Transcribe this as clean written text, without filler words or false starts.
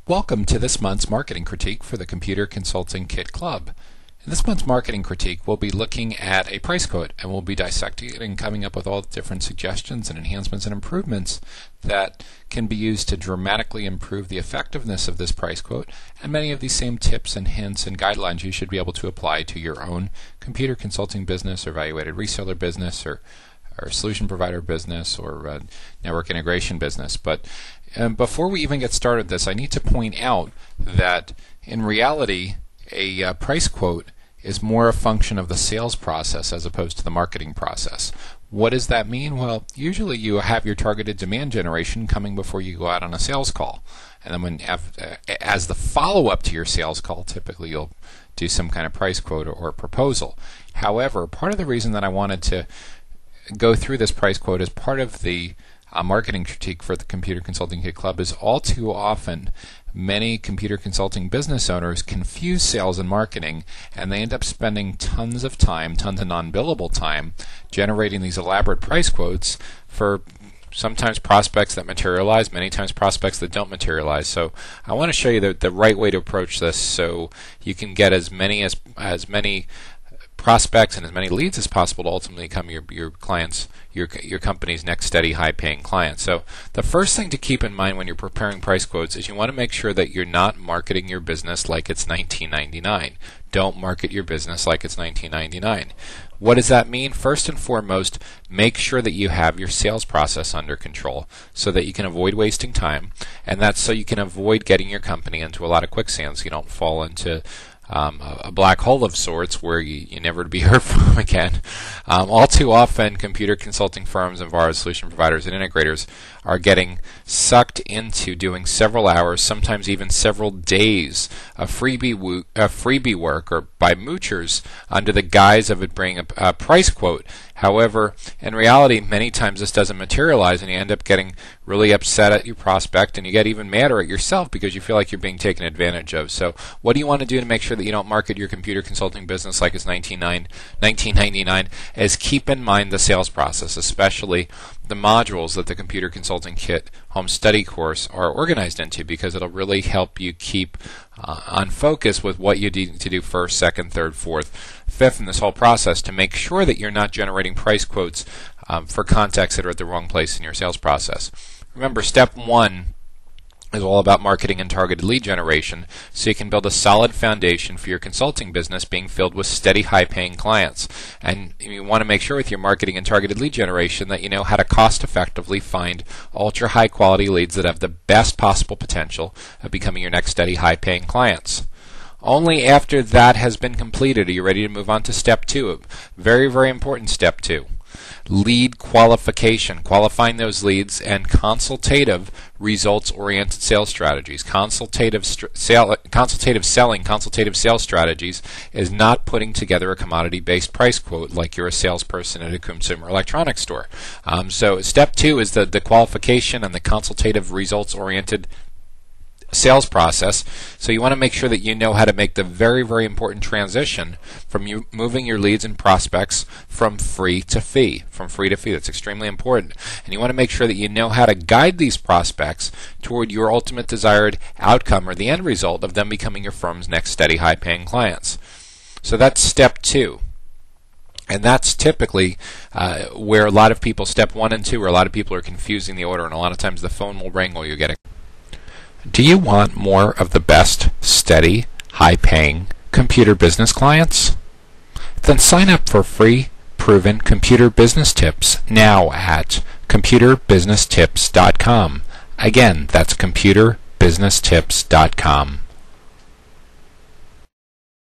Welcome to this month's marketing critique for the Computer Consulting Kit Club. In this month's marketing critique, we'll be looking at a price quote and we'll be dissecting it and coming up with all the different suggestions and enhancements and improvements that can be used to dramatically improve the effectiveness of this price quote, and many of these same tips and hints and guidelines you should be able to apply to your own computer consulting business or evaluated reseller business or solution provider business or network integration business. But before we even get started this, I need to point out that in reality a price quote is more a function of the sales process as opposed to the marketing process. What does that mean? Well, usually you have your targeted demand generation coming before you go out on a sales call. And then as the follow-up to your sales call, typically you'll do some kind of price quote or proposal. However, part of the reason that I wanted to go through this price quote as part of the marketing critique for the Computer Consulting Kit Club is all too often many computer consulting business owners confuse sales and marketing, and they end up spending tons of time, tons of non-billable time, generating these elaborate price quotes for sometimes prospects that materialize, many times prospects that don't materialize. So I want to show you the right way to approach this so you can get as many prospects and as many leads as possible to ultimately become your clients, your company's next steady high-paying client. So the first thing to keep in mind when you're preparing price quotes is you want to make sure that you're not marketing your business like it's $19.99. Don't market your business like it's $19.99. What does that mean? First and foremost, make sure that you have your sales process under control so that you can avoid wasting time, and that's so you can avoid getting your company into a lot of quicksand so you don't fall into a black hole of sorts where you never to be heard from again. All too often, computer consulting firms and VARs, solution providers, and integrators are getting sucked into doing several hours, sometimes even several days of freebie work or by moochers under the guise of it being a price quote. However, in reality, many times this doesn't materialize, and you end up getting really upset at your prospect, and you get even madder at yourself because you feel like you're being taken advantage of. So what do you want to do to make sure that you don't market your computer consulting business like it's $19.99 is keep in mind the sales process, especially the modules that the Computer Consulting Kit Home Study course are organized into, because it'll really help you keep on focus with what you need to do first, second, third, fourth, fifth in this whole process to make sure that you're not generating price quotes for contacts that are at the wrong place in your sales process. Remember, step one is all about marketing and targeted lead generation, so you can build a solid foundation for your consulting business being filled with steady, high-paying clients. And you want to make sure with your marketing and targeted lead generation that you know how to cost-effectively find ultra-high-quality leads that have the best possible potential of becoming your next steady, high-paying clients. Only after that has been completed are you ready to move on to step two, a very, very important step two. Lead qualification, qualifying those leads, and consultative results-oriented sales strategies. Consultative selling, consultative sales strategies is not putting together a commodity-based price quote like you're a salesperson at a consumer electronics store. So step two is the qualification and the consultative results-oriented sales process. So you want to make sure that you know how to make the very, very important transition from you moving your leads and prospects from free to fee. That's extremely important. And you want to make sure that you know how to guide these prospects toward your ultimate desired outcome or the end result of them becoming your firm's next steady, high-paying clients. So that's step two. And that's typically where a lot of people, step one and two, where a lot of people are confusing the order, and a lot of times the phone will ring or you'll get a Do you want more of the best, steady, high-paying computer business clients? Then sign up for free, proven computer business tips now at computerbusinesstips.com. Again, that's computerbusinesstips.com.